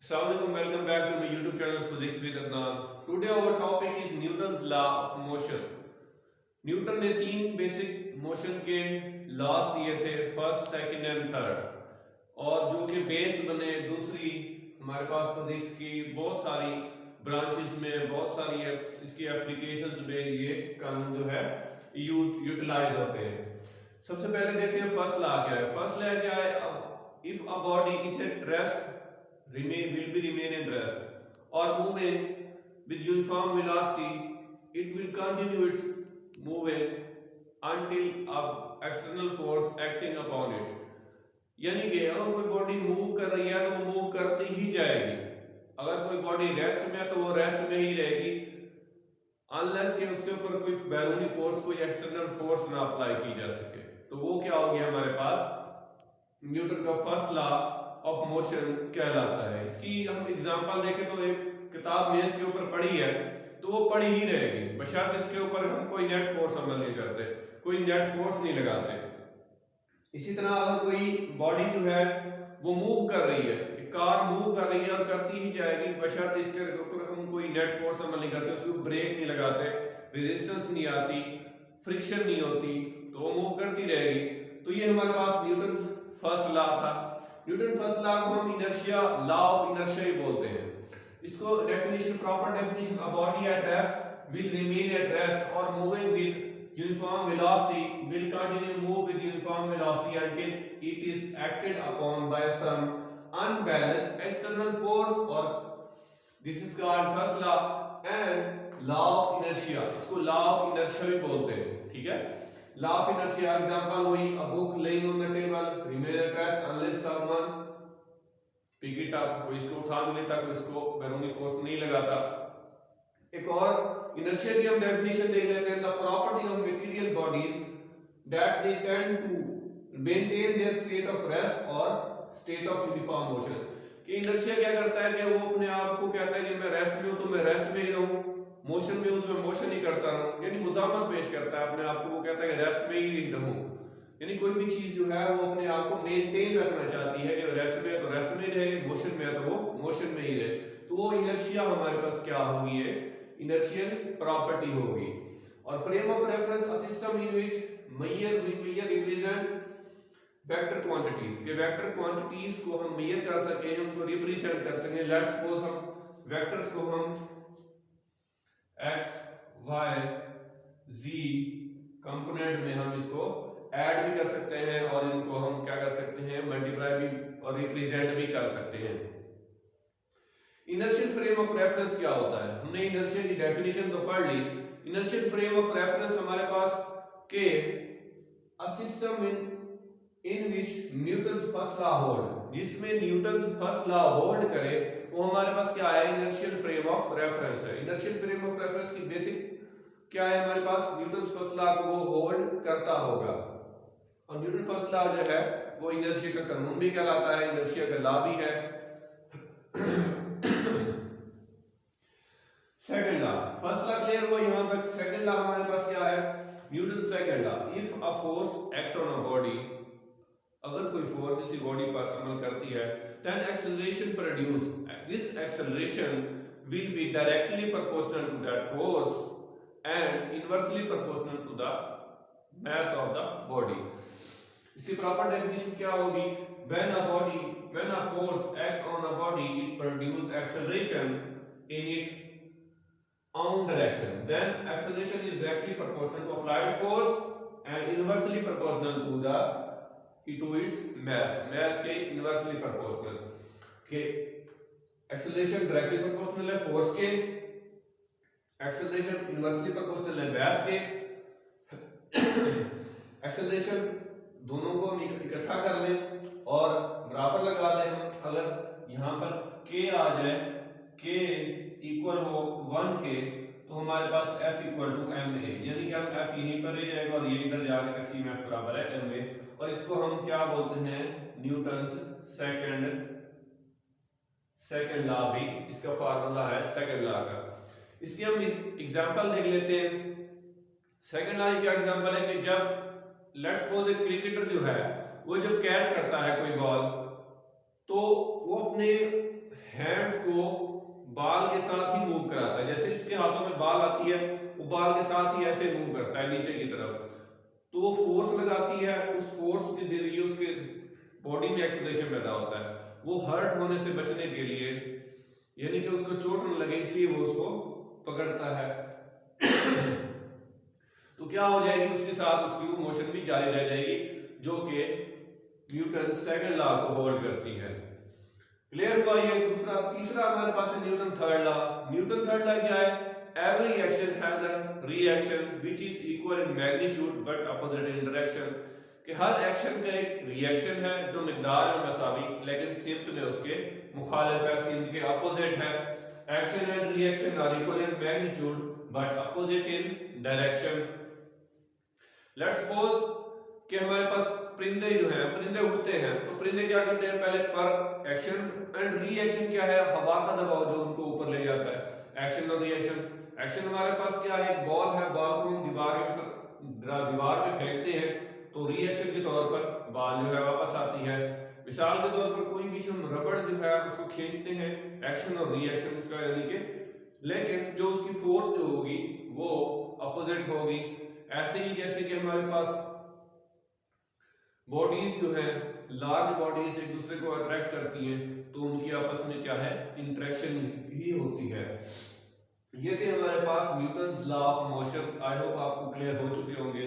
Assalamualaikum, welcome back to my YouTube channel Physics with Adnan. Today our topic is Newton's law of motion. Newton ने तीन basic motion के laws दिए थे, first, second and third, और जो कि base बने दूसरी हमारे पास फिजिक्स की बहुत सारी ब्रांचेस में, बहुत सारी इसकी एप्लीकेशंस में ये कानून जो है यूटिलाइज होते हैं। सबसे पहले देखते हैं फर्स्ट लॉ क्या है। फर्स्ट लॉ क्या है? If a body is at rest remain at rest or moving with uniform velocity, it will continue its moving until a external force acting upon it। यानी कि अगर कोई बॉडी मूव कर रही है तो वो मूव करती ही जाएगी। अगर कोई बॉडी रेस्ट में है तो वो रेस्ट में ही रहेगी, अनलेस कि उसके ऊपर कोई बैरूनी फोर्स, कोई एक्सटर्नल फोर्स ना अप्लाई की जा सके। तो वो क्या हो गया हमारे पास न्यूटन का फर्स्ट लॉ ऑफ मोशन कहलाता है। इसकी हम एग्जांपल देखें तो एक किताब में इसके ऊपर पढ़ी है तो वो पढ़ी ही रहेगी, बशर्ते इसके ऊपर हम कोई नेट फोर्स अमल नहीं करते, कोई नेट फोर्स नहीं लगाते। इसी तरह अगर कोई बॉडी जो है वो मूव कर रही है, कार मूव कर रही है और करती ही जाएगी, बशर्ते इसके ऊपर हम कोई नेट फोर्स अमल नहीं करते, उसको ब्रेक नहीं लगाते, रेजिस्टेंस नहीं आती, फ्रिक्शन नहीं होती, तो वो मूव करती रहेगी। तो ये हमारे पास न्यूटन फर्स्ट लॉ था। न्यूटन फर्स्ट लॉ को हम इनर्शिया, लॉ ऑफ इनर्शिया ही बोलते हैं। इसको definition, proper definition, a body at rest will remain at rest और moving with uniform velocity will continue move with uniform velocity until it is acted upon by some unbalanced external force, or this is called first law and law of inertia। इसको law of inertia भी बोलते हैं, ठीक है। law of inertia example वही, a book laying on the table remain at rest unless someone pick it up। कोई इसको उठा नहीं लेता, कोई इसको बैरूनी फोर्स नहीं लगाता। एक और इनर्शिया की हम डेफिनेशन देख लेते हैं। The property of material bodies that they tend to maintain their state of rest और स्टेट ऑफ यूनिफॉर्म मोशन। कि इनर्शिया क्या करता है कि वो अपने आप को कहता है कि मैं रेस्ट में हूं तो मैं रेस्ट में ही रहूं, मोशन में हूं तो मैं मोशन ही करता रहूं, यानी मुजामत पेश करता है अपने आप को। वो कहता है कि रेस्ट में ही रहूं, यानी कोई भी चीज जो है वो अपने आप को मेंटेन रखना चाहती है कि रेस्ट में है तो रेस्ट में ही रहे, मोशन में है तो वो मोशन में ही रहे। तो वो इनर्शिया हमारे पास क्या होगी, है इनर्शियल प्रॉपर्टी होगी। और frame of reference, a system in which major represent vector quantities, के वेक्टर क्वांटिटीज को हम मेजर कर सके, उनको रिप्रेजेंट कर सके। लेट्स सपोज हम वेक्टर्स को हम x y z कंपोनेंट में हम इसको ऐड भी कर सकते हैं और इनको हम क्या कर सकते हैं, मल्टीप्लाई भी और रिप्रेजेंट भी कर सकते हैं। इनर्शियल फ्रेम ऑफ रेफरेंस क्या होता है? हमने इनर्शिया की डेफिनेशन तो पढ़ ली। इनर्शियल फ्रेम ऑफ रेफरेंस हमारे पास के a system in which Newton's first law hold, जिसमें न्यूटन्स फर्स्ट लॉ होल्ड करे, वो हमारे पास क्या है, इनर्शियल फ्रेम ऑफ रेफरेंस है। इनर्शियल फ्रेम ऑफ रेफरेंस की बेसिक क्या है हमारे पास, न्यूटन्स फर्स्ट लॉ को वो होल्ड करता होगा। और न्यूटन फर्स्ट लॉ जो है वो इनर्शिया का कानून भी कहलाता है, इनर्शिया का लॉ भी है। Second law, first law clear हुआ यहां तक। सेकंड लॉ हमारे पास क्या है, Newton second law, if a force act on a body, अगर कोई फोर्स किसी बॉडी पर अमल करती है, then acceleration produce, this acceleration will be directly proportional to that force and inversely proportional to the mass of the body। इसकी proper definition क्या होगी, when a force act on a body it produce acceleration in its own direction, then acceleration is directly proportional to applied force and inversely proportional to its mass के inversely proportional। के acceleration directly proportional है force के, acceleration inversely proportional है mass के। Acceleration दोनों को हम इकट्ठा कर लें और बराबर लगा दें हम। अगर यहाँ पर k आ जाए, k इक्वल हो 1 के, तो हमारे पास F इक्वल टू ma, यानी कि हम F यहीं पर रह जाएगा और ये इधर जाके तकसीम F बराबर है ma। और इसको हम क्या बोलते हैं, न्यूटन्स सेकंड लॉ भी इसका फार्मूला है सेकंड लॉ का। इसकी हम एग्जांपल देख लेते हैं। सेकंड लॉ का एग्जांपल है कि जब लेट्स सपोज एक क्रिकेटर जो है वो जब कैच करता है कोई बॉल, तो वो अपने हैंड्स को बाल के साथ ही मूव कराता है। जैसे इसके हाथों में बाल आती है, वो बाल के साथ ही ऐसे मूव करता है नीचे की तरफ, तो वो फोर्स लगाती है, उस फोर्स के जरिए उसके बॉडी में एक्सीलरेशन पैदा होता है। वो हर्ट होने से बचने के लिए, यानी कि उसको चोट न लगे, इसलिए वो उसको पकड़ता है। तो क्या हो जाएगी, उसके साथ उसकी वो मोशन भी जारी रह जाएगी, जो कि न्यूटन सेकंड लॉ को होल्ड करती है। क्लियर हुआ ये दूसरा। तीसरा हमारे पास है Newton third law. Newton third law क्या है? Every action has a reaction which is equal in magnitude but opposite in direction. कि हर एक्शन का एक रिएक्शन है जो मिकदार में मसावी लेकिन सिम्त में उसके मुखालिफ है, सिम्त के अपोजिट है। Action and reaction are equal in magnitude but opposite in direction. Let's suppose कि हमारे पास परिंदे जो हैं, परिंदे उड़ते हैं, तो परिंदे क्या करते हैं, पहले पर एक्शन एंड रिएक्शन क्या है, हवा का दबाव जो उनको ऊपर ले जाता है। एक्शन और रिएक्शन, एक्शन हमारे पास क्या है, एक बॉल है, बॉल को हम दीवार पे फेंकते हैं, तो रिएक्शन के तौर पर बॉल जो है वापस आती है। मिसाल के तौर पर कोई भी हम रबड़ जो है उसको खींचते हैं, एक्शन और रिएक्शन उसका, यानी कि लेकिन जो उसकी फोर्स जो होगी वो अपोजिट होगी। ऐसे ही जैसे कि हमारे पास बॉडीज जो है, लार्ज बॉडीज एक दूसरे को अट्रैक्ट करती हैं, तो उनकी आपस में क्या है, इंटरेक्शन ही होती है। ये थे हमारे पास Newton's law of motion. I hope आपको क्लियर हो चुके होंगे।